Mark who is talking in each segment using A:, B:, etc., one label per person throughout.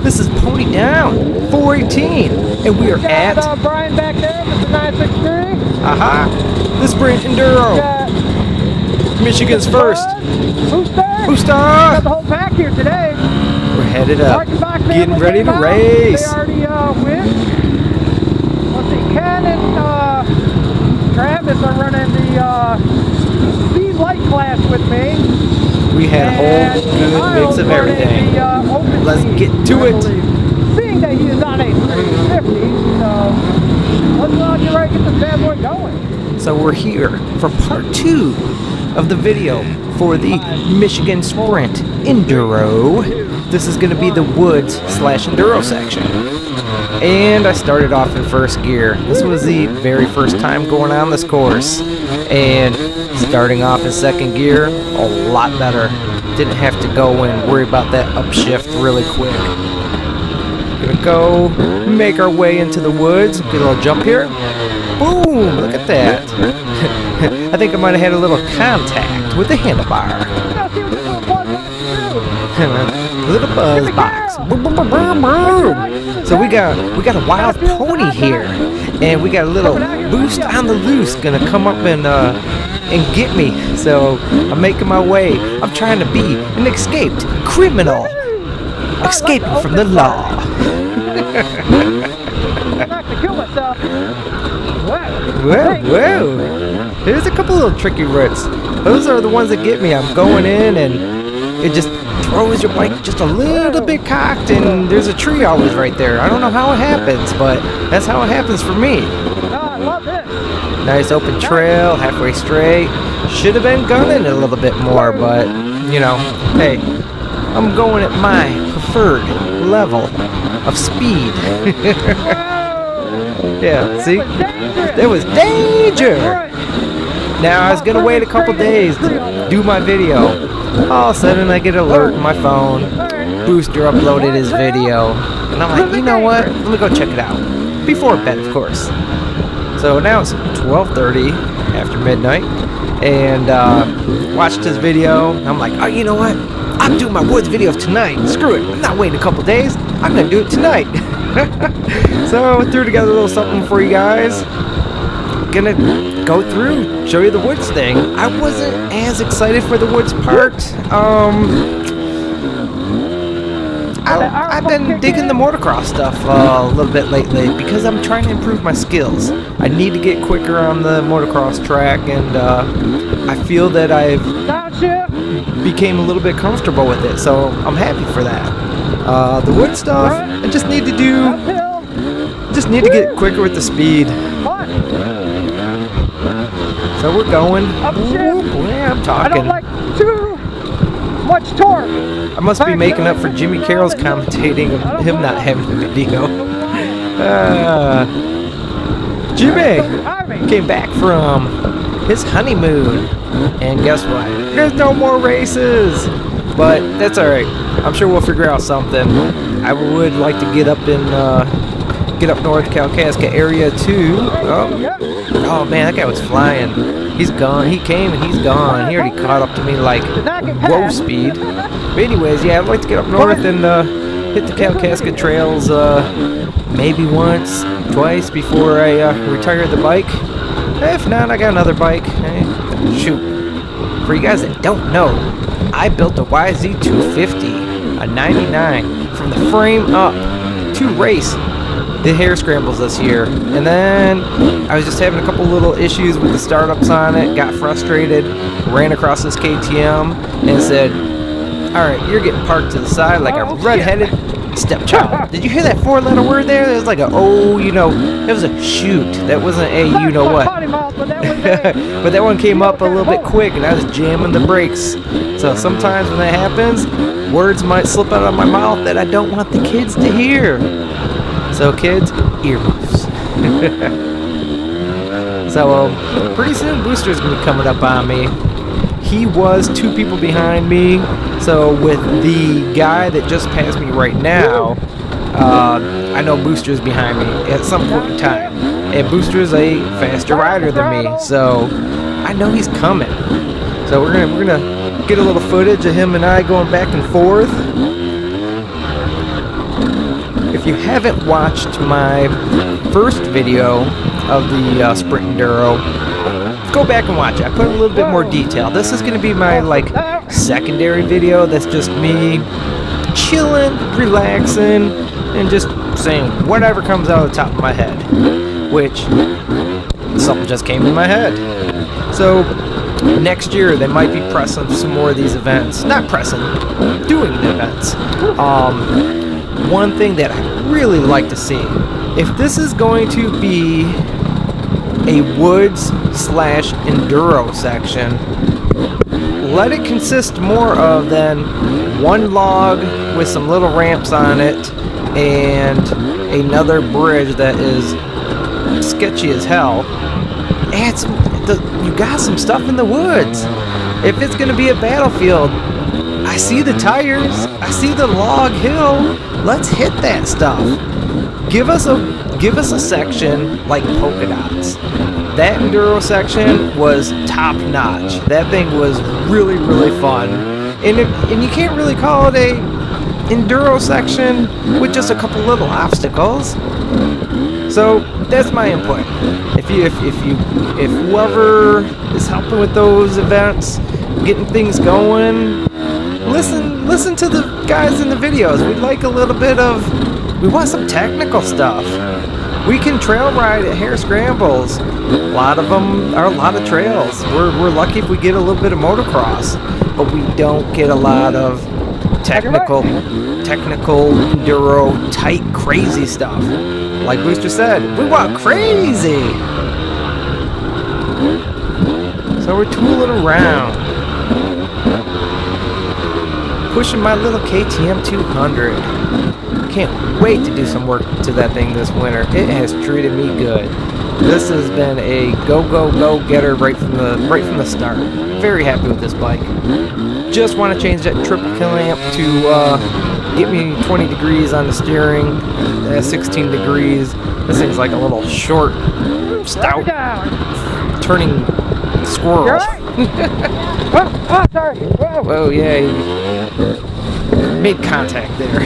A: This is Pony Down 418, and we are at
B: Brian back there, Mr. 963.
A: the Sprint Enduro. Michigan's first. Booster!
B: Got the whole pack here today.
A: We're headed up, getting ready to race.
B: They already went. Let's see, Ken and Travis are running the speed light class with me.
A: We had a whole good mix of everything. Let's get to it.
B: Seeing that he is on a 350, so let's get ready to get this bad boy going.
A: So we're here for part 2 of the video for the Michigan Sprint Enduro. This is going to be the woods / enduro section. And I started off in first gear. This was the very first time going on this course. And starting off in second gear, a lot better. Didn't have to go and worry about that upshift really quick. Gonna go make our way into the woods. Get a little jump here. Boom! Look at that. I think I might have had a little contact with the handlebar. Little buzz box. Boom, boom, boom, boom, boom. So we got a wild pony here, and we got a little boost on the loose gonna come up and get me. So I'm making my way. I'm trying to be an escaped criminal, escaping from the law. Whoa. There's a couple little tricky roots. Those are the ones that get me. I'm going in and it just throws your bike just a little bit cocked, and there's a tree always right there. I don't know how it happens, but that's how it happens for me.
B: I love this.
A: Nice open trail, halfway straight. Should have been gunning a little bit more, but, you know, hey, I'm going at my preferred level of speed. Yeah, see? There was danger! Now, I was going to wait a couple days to do my video. All of a sudden, I get an alert on my phone. Booster uploaded his video. And I'm like, you know what? Let me go check it out. Before bed, of course. So now it's 12:30 after midnight. And watched his video. I'm like, oh, you know what? I'm doing my woods video tonight. Screw it. I'm not waiting a couple days. I'm going to do it tonight. So I threw together a little something for you guys. Gonna go through, show you the woods thing. I wasn't as excited for the woods part. I've been digging the motocross stuff a little bit lately because I'm trying to improve my skills. I need to get quicker on the motocross track, and I feel that I've became a little bit comfortable with it, so I'm happy for that. The wood stuff, I just need to get quicker with the speed. So we're going. Yeah, I'm talking.
B: I don't like too much torque.
A: I must be making up for Jimmy Carroll's commentating of him not having a video. Jimmy came back from his honeymoon, and guess what? There's no more races. But that's all right. I'm sure we'll figure out something. I would like to get up north Kalkaska area too. Oh man, that guy was flying. He's gone. He came and he's gone. He already caught up to me like whoa speed. But anyways, yeah, I'd like to get up north and hit the Kalkaska trails maybe once, twice before I retire the bike. If not, I got another bike. Shoot. For you guys that don't know, I built a YZ250, a 99, from the frame up to race the Hare scrambles this year. And then I was just having a couple little issues with the startups on it, got frustrated, ran across this KTM and said, alright, you're getting parked to the side like a redheaded stepchild. Did you hear that 4-letter word there? It was like a it was a shoot. That wasn't a you know what. But that one came up a little bit quick and I was jamming the brakes. So sometimes when that happens, words might slip out of my mouth that I don't want the kids to hear. So kids, earmuffs. So pretty soon Booster's going to be coming up on me. He was 2 people behind me. So with the guy that just passed me right now, I know Booster's behind me at some point in time. And Booster's a faster rider than me, so I know he's coming. So we're gonna get a little footage of him and I going back and forth. if you haven't watched my first video of the Sprint Enduro, go back and watch it. I put a little bit more detail. This is going to be my like secondary video. That's just me chilling, relaxing, and just saying whatever comes out of the top of my head, which something just came in my head. So next year they might be pressing some more of these events. Not pressing, doing the events. One thing that I really like to see, if this is going to be a woods/enduro section, let it consist more of than one log with some little ramps on it and another bridge that is sketchy as hell. Add some, you got some stuff in the woods. If it's going to be a battlefield, I see the tires, I see the log hill. Let's hit that stuff. Give us a section like polka dots. That enduro section was top notch. That thing was really, really fun. And you can't really call it a enduro section with just a couple little obstacles. So that's my input. If whoever is helping with those events, getting things going, listen to the guys in the videos. We'd like a little bit of, we want some technical stuff. We can trail ride at Hare scrambles. A lot of them are a lot of trails. We're lucky if we get a little bit of motocross, but we don't get a lot of technical enduro tight crazy stuff. Like Booster said, we want crazy. So we're tooling around, pushing my little KTM 200. Can't wait to do some work to that thing this winter. It has treated me good. This has been a go getter right from the start. Very happy with this bike. Just want to change that triple kill amp to get me 20 degrees on the steering, 16 degrees. This thing's like a little short, stout, turning squirrel.
B: Oh, sorry.
A: Whoa, yeah, he made contact there.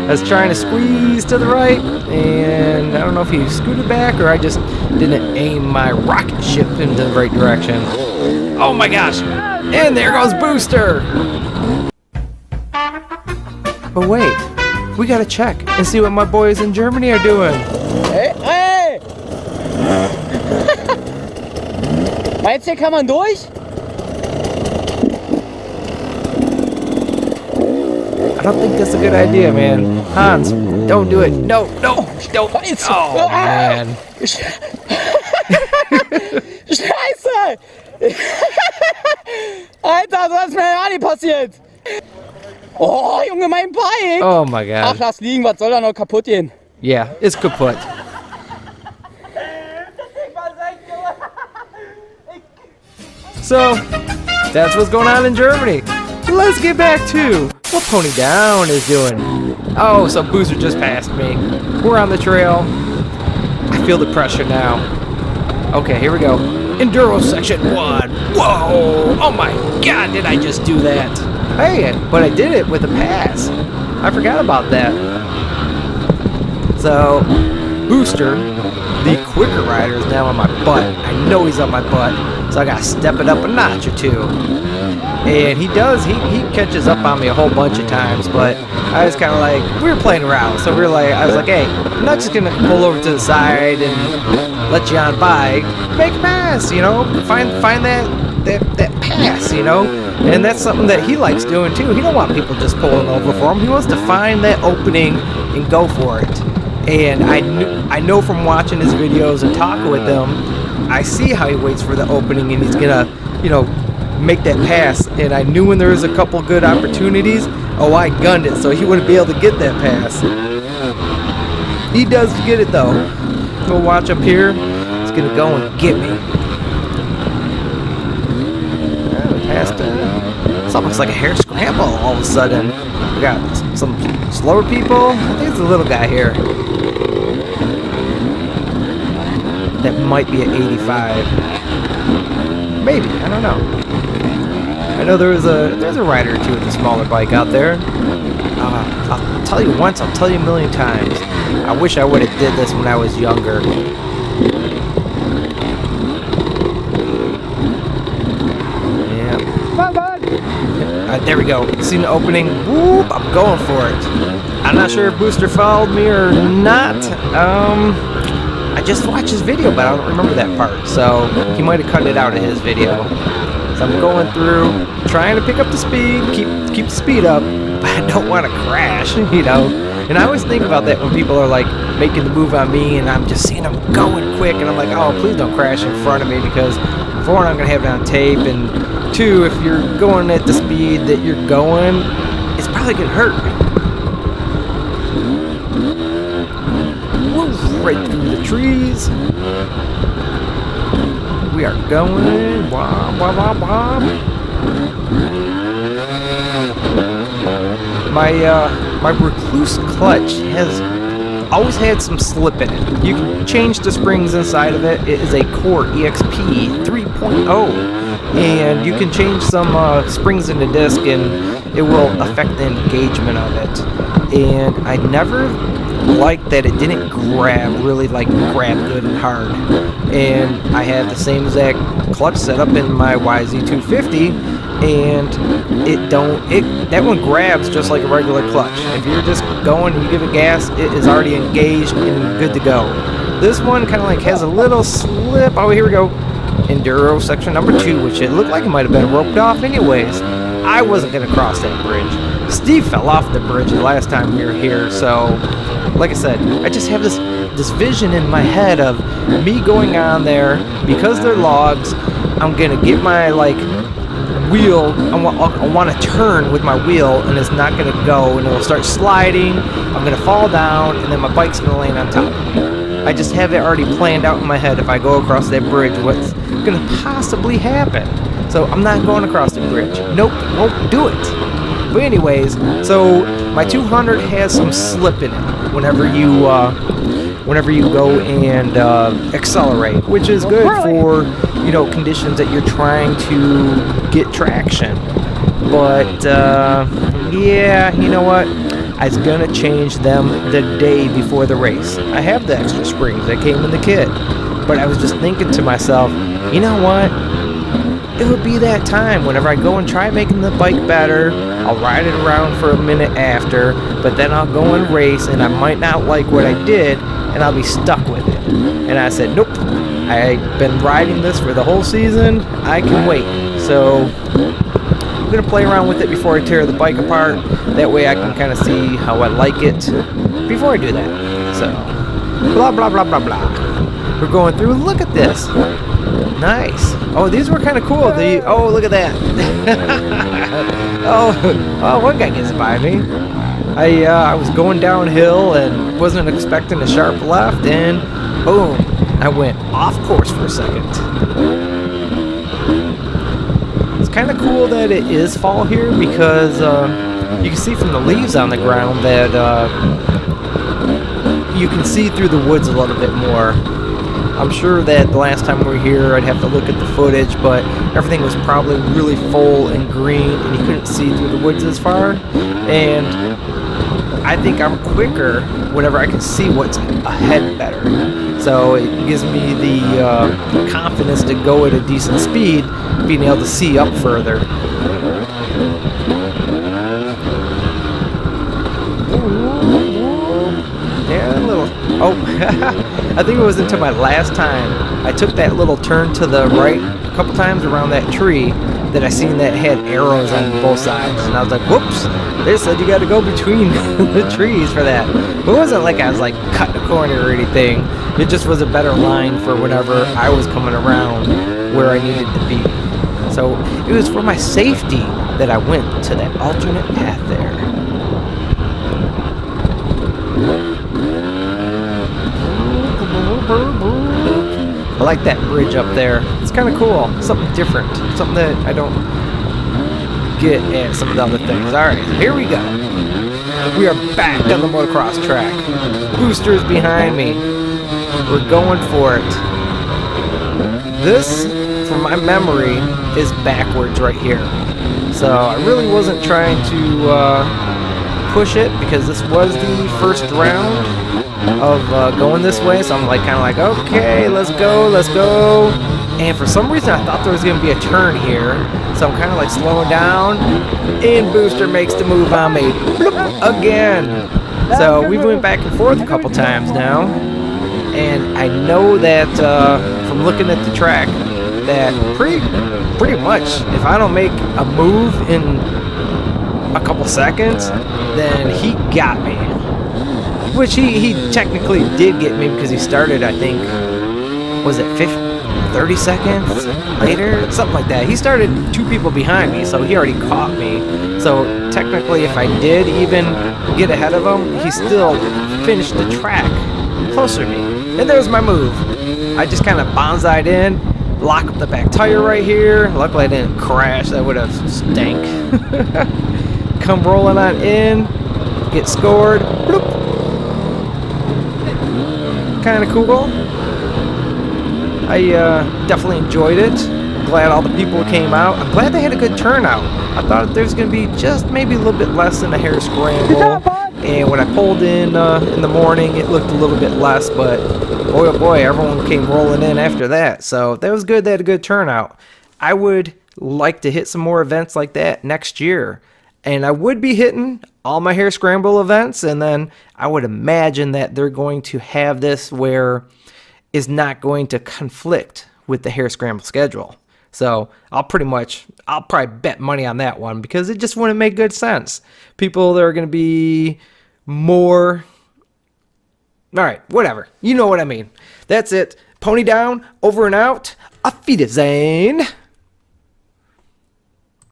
A: I was trying to squeeze to the right, and I don't know if he scooted back or I just didn't aim my rocket ship into the right direction. Oh my gosh! And there goes Booster! But wait, we gotta check and see what my boys in Germany are doing.
C: Hey! Meinst du, kann man durch?
A: I don't think that's a good idea, man. Hans, don't do it. No, don't.
C: Scheiße.
A: Oh, man.
C: Scheiße! Alter, so ist mir ja nicht passiert. Oh, Junge, mein Bike!
A: Oh my god.
C: Ach, lass liegen, was soll da noch kaputt gehen?
A: Yeah, it's kaputt. So, that's what's going on in Germany. Let's get back to what Pony Down is doing. Oh, so Booster just passed me. We're on the trail. I feel the pressure now. Okay, here we go. Enduro section 1. Whoa! Oh my god, did I just do that? Hey, but I did it with a pass. I forgot about that. So, Booster, the quicker rider, is now on my butt. I know he's on my butt, so I gotta step it up a notch or two. And he does, he catches up on me a whole bunch of times, but I was kind of like, we were playing around, so I was like, hey, I'm not just gonna pull over to the side and let you on by. Make a pass, you know, find that pass, you know. And that's something that he likes doing too. He don't want people just pulling over for him. He wants to find that opening and go for it. And I know from watching his videos and talking with him, I see how he waits for the opening and he's gonna, you know, make that pass. And I knew when there was a couple good opportunities, I gunned it so he wouldn't be able to get that pass. He does get it though. Go watch up here. He's gonna go and get me. This looks like a Hare scramble all of a sudden. We got some slower people. I think it's a little guy here. That might be an 85. Maybe, I don't know. I know there's a rider or two with a smaller bike out there. I'll tell you once, I'll tell you a million times. I wish I would have did this when I was younger. Yeah.
B: Come on, bud.
A: There we go. See the opening? Whoop! I'm going for it. I'm not sure if Booster followed me or not. I just watched his video, but I don't remember that part. So he might have cut it out of his video. So I'm going through, trying to pick up the speed, keep the speed up, but I don't want to crash, you know. And I always think about that when people are like making the move on me, and I'm just seeing them going quick, and I'm like, oh, please don't crash in front of me, because for one, I'm gonna have it on tape, and two, if you're going at the speed that you're going, it's probably gonna hurt. Woo, right through the trees. We are going. Wah, wah, wah, wah. My Recluse clutch has always had some slip in it. You can change the springs inside of it. It is a Core EXP 3.0, and you can change some springs in the disc, and it will affect the engagement of it. And I never liked that it didn't grab good and hard. And I have the same exact clutch setup in my YZ250, and that one grabs just like a regular clutch. If you're just going and you give it gas, it is already engaged and good to go. This one kind of like has a little slip. Oh, here we go. Enduro section number 2, which it looked like it might have been roped off anyways. I wasn't going to cross that bridge. Steve fell off the bridge the last time we were here, so like I said, I just have this vision in my head of me going on there, because they're logs. I'm gonna get my wheel. I want to turn with my wheel, and it's not gonna go, and it'll start sliding. I'm gonna fall down, and then my bike's gonna land on top of me. I just have it already planned out in my head. If I go across that bridge, what's gonna possibly happen? So I'm not going across the bridge. Nope, won't do it. But anyways, so my 200 has some slip in it whenever you go and accelerate, which is good for, you know, conditions that you're trying to get traction. But yeah, you know what? I was gonna change them the day before the race. I have the extra springs that came in the kit, but I was just thinking to myself, you know what? It would be that time whenever I go and try making the bike better. I'll ride it around for a minute after, but then I'll go and race, and I might not like what I did, and I'll be stuck with it. And I said, nope, I've been riding this for the whole season. I can wait. So I'm going to play around with it before I tear the bike apart. That way I can kind of see how I like it before I do that. So, blah, blah, blah, blah, blah. We're going through. Look at this. Nice. Oh, these were kind of cool. Oh, look at that. oh, one guy gets by me. I was going downhill and wasn't expecting a sharp left, and boom, I went off course for a second. It's kind of cool that it is fall here, because you can see from the leaves on the ground that you can see through the woods a little bit more. I'm sure that the last time we were here, I'd have to look at the footage, but everything was probably really full and green, and you couldn't see through the woods as far. And I think I'm quicker whenever I can see what's ahead better. So it gives me the confidence to go at a decent speed, being able to see up further. Yeah, a little. Oh, I think it was until my last time I took that little turn to the right a couple times around that tree that I seen that had arrows on both sides, and I was like, whoops, they said you got to go between the trees for that. But it wasn't like I was cutting a corner or anything. It just was a better line for whenever I was coming around where I needed to be. So it was for my safety that I went to that alternate path there. I like that bridge up there. It's kind of cool. Something different. Something that I don't get at some of the other things. Alright, here we go. We are back on the motocross track. Booster's behind me. We're going for it. This, from my memory, is backwards right here. So I really wasn't trying to push it because this was the first round of going this way. So I'm like kind of like, okay, let's go, let's go. And for some reason, I thought there was going to be a turn here. So I'm kind of like slowing down. And Booster makes the move on me. Bloop, again. So we went back and forth a couple times now. And I know that from looking at the track, that pretty much, if I don't make a move in a couple seconds, then he got me. Which he technically did get me because he started, I think, was it 30 seconds later? Something like that. He started 2 people behind me, so he already caught me. So technically, if I did even get ahead of him, he still finished the track closer to me. And there's my move. I just kind of bonsai'd in, lock up the back tire right here. Luckily, I didn't crash. That would have stank. Come rolling on in, get scored. Bloop. Kind of cool. I definitely enjoyed it. Glad all the people came out. I'm glad they had a good turnout. I thought there was going to be just maybe a little bit less than a Hare scramble. And when I pulled in the morning, it looked a little bit less. But boy, oh boy, everyone came rolling in after that. So that was good. They had a good turnout. I would like to hit some more events like that next year. And I would be hitting all my Hare scramble events. And then I would imagine that they're going to have this where is not going to conflict with the Hare scramble schedule. So I'll probably bet money on that one because it just wouldn't make good sense. People that are going to be more, all right, whatever. You know what I mean. That's it. Pony down, over and out. Auf Wiedersehen.